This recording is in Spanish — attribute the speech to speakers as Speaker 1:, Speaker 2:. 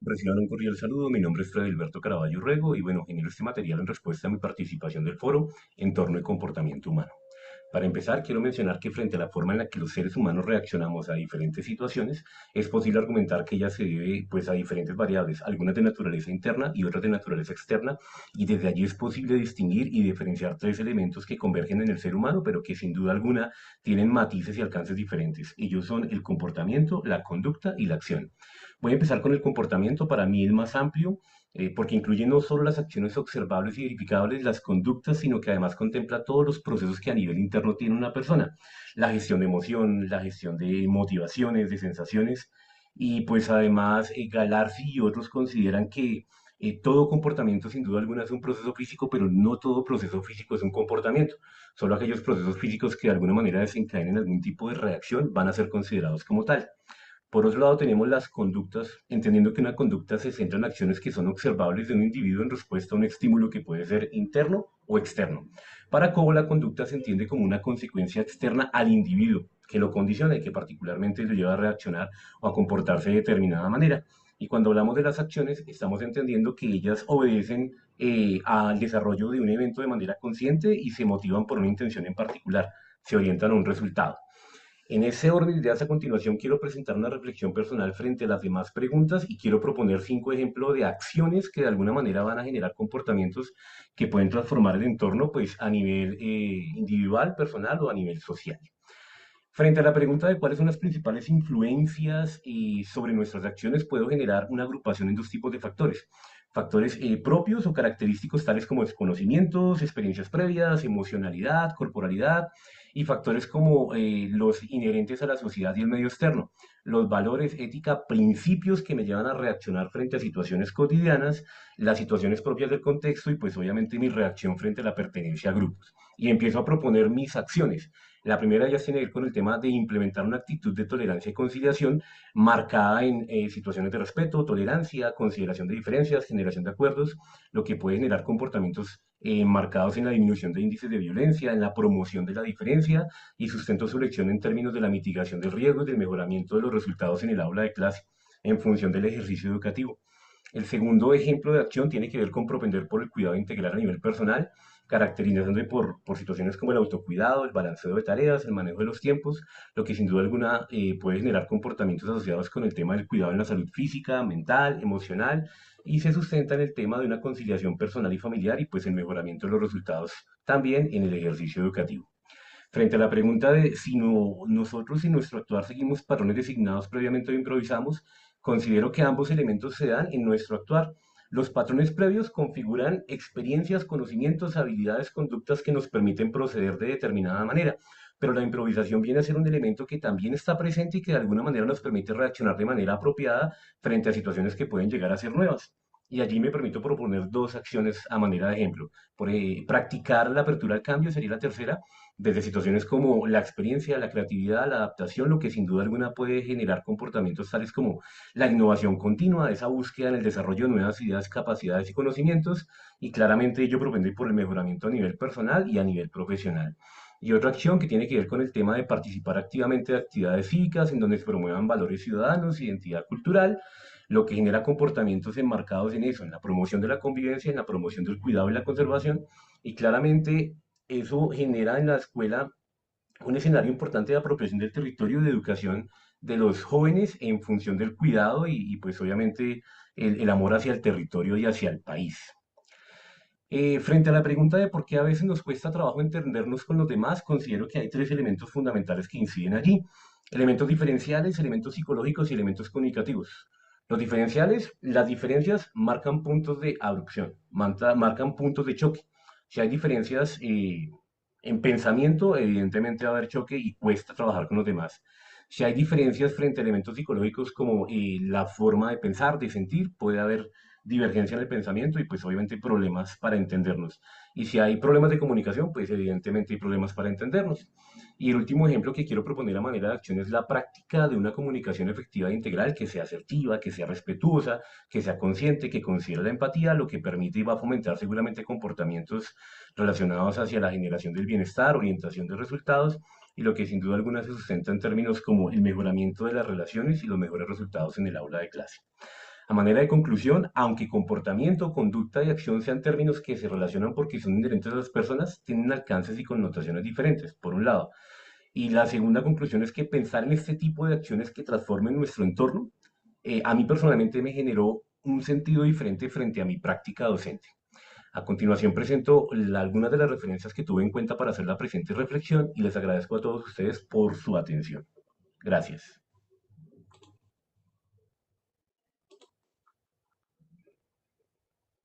Speaker 1: Reciban un cordial saludo, mi nombre es Freddy Alberto Caraballo Rego y bueno, genero este material en respuesta a mi participación del foro Entorno y Comportamiento Humano. Para empezar, quiero mencionar que frente a la forma en la que los seres humanos reaccionamos a diferentes situaciones, es posible argumentar que ella se debe pues, a diferentes variables, algunas de naturaleza interna y otras de naturaleza externa, y desde allí es posible distinguir y diferenciar tres elementos que convergen en el ser humano, pero que sin duda alguna tienen matices y alcances diferentes. Ellos son el comportamiento, la conducta y la acción. Voy a empezar con el comportamiento, para mí es más amplio, porque incluye no solo las acciones observables y verificables, las conductas, sino que además contempla todos los procesos que a nivel interno tiene una persona. La gestión de emoción, la gestión de motivaciones, de sensaciones, y pues además Galarzi y otros consideran que todo comportamiento sin duda alguna es un proceso físico, pero no todo proceso físico es un comportamiento. Solo aquellos procesos físicos que de alguna manera desencadenen algún tipo de reacción van a ser considerados como tal. Por otro lado, tenemos las conductas, entendiendo que una conducta se centra en acciones que son observables de un individuo en respuesta a un estímulo que puede ser interno o externo. Para Cobo, la conducta se entiende como una consecuencia externa al individuo, que lo condiciona y que particularmente lo lleva a reaccionar o a comportarse de determinada manera. Y cuando hablamos de las acciones, estamos entendiendo que ellas obedecen al desarrollo de un evento de manera consciente y se motivan por una intención en particular, se orientan a un resultado. En ese orden de ideas, a continuación quiero presentar una reflexión personal frente a las demás preguntas y quiero proponer 5 ejemplos de acciones que de alguna manera van a generar comportamientos que pueden transformar el entorno pues, a nivel individual, personal o a nivel social. Frente a la pregunta de cuáles son las principales influencias sobre nuestras acciones, puedo generar una agrupación en dos tipos de factores. Factores propios o característicos tales como desconocimientos, experiencias previas, emocionalidad, corporalidad, y factores como los inherentes a la sociedad y el medio externo, los valores, ética, principios que me llevan a reaccionar frente a situaciones cotidianas, las situaciones propias del contexto y pues obviamente mi reacción frente a la pertenencia a grupos. Y empiezo a proponer mis acciones. La primera de ellas tiene que ver con el tema de implementar una actitud de tolerancia y conciliación marcada en situaciones de respeto, tolerancia, consideración de diferencias, generación de acuerdos, lo que puede generar comportamientos marcados en la disminución de índices de violencia, en la promoción de la diferencia y sustento su lección en términos de la mitigación del riesgo y del mejoramiento de los resultados en el aula de clase en función del ejercicio educativo. El segundo ejemplo de acción tiene que ver con propender por el cuidado integral a nivel personal, caracterizándose por situaciones como el autocuidado, el balanceo de tareas, el manejo de los tiempos, lo que sin duda alguna puede generar comportamientos asociados con el tema del cuidado en la salud física, mental, emocional, y se sustenta en el tema de una conciliación personal y familiar y pues el mejoramiento de los resultados también en el ejercicio educativo. Frente a la pregunta de si nosotros en nuestro actuar seguimos patrones designados previamente o improvisamos, considero que ambos elementos se dan en nuestro actuar. Los patrones previos configuran experiencias, conocimientos, habilidades, conductas que nos permiten proceder de determinada manera, pero la improvisación viene a ser un elemento que también está presente y que de alguna manera nos permite reaccionar de manera apropiada frente a situaciones que pueden llegar a ser nuevas. Y allí me permito proponer dos acciones a manera de ejemplo. Practicar la apertura al cambio sería la tercera, desde situaciones como la experiencia, la creatividad, la adaptación, lo que sin duda alguna puede generar comportamientos tales como la innovación continua, esa búsqueda en el desarrollo de nuevas ideas, capacidades y conocimientos, y claramente ello propende por el mejoramiento a nivel personal y a nivel profesional. Y otra acción que tiene que ver con el tema de participar activamente de actividades cívicas en donde se promuevan valores ciudadanos, identidad cultural, lo que genera comportamientos enmarcados en eso, en la promoción de la convivencia, en la promoción del cuidado y la conservación, y claramente eso genera en la escuela un escenario importante de apropiación del territorio, de educación de los jóvenes en función del cuidado y pues obviamente el amor hacia el territorio y hacia el país. Frente a la pregunta de por qué a veces nos cuesta trabajo entendernos con los demás, considero que hay tres elementos fundamentales que inciden allí. Elementos diferenciales, elementos psicológicos y elementos comunicativos. Los diferenciales, las diferencias marcan puntos de abrupción, marcan puntos de choque. Si hay diferencias en pensamiento, evidentemente va a haber choque y cuesta trabajar con los demás. Si hay diferencias frente a elementos psicológicos como la forma de pensar, de sentir, puede haber divergencia en el pensamiento y pues obviamente hay problemas para entendernos. Y si hay problemas de comunicación, pues evidentemente hay problemas para entendernos. Y el último ejemplo que quiero proponer a manera de acción es la práctica de una comunicación efectiva e integral que sea asertiva, que sea respetuosa, que sea consciente, que considere la empatía, lo que permite y va a fomentar seguramente comportamientos relacionados hacia la generación del bienestar, orientación de resultados y lo que sin duda alguna se sustenta en términos como el mejoramiento de las relaciones y los mejores resultados en el aula de clase. A manera de conclusión, aunque comportamiento, conducta y acción sean términos que se relacionan porque son inherentes a las personas, tienen alcances y connotaciones diferentes, por un lado. Y la segunda conclusión es que pensar en este tipo de acciones que transformen nuestro entorno, a mí personalmente me generó un sentido diferente frente a mi práctica docente. A continuación presento algunas de las referencias que tuve en cuenta para hacer la presente reflexión y les agradezco a todos ustedes por su atención. Gracias.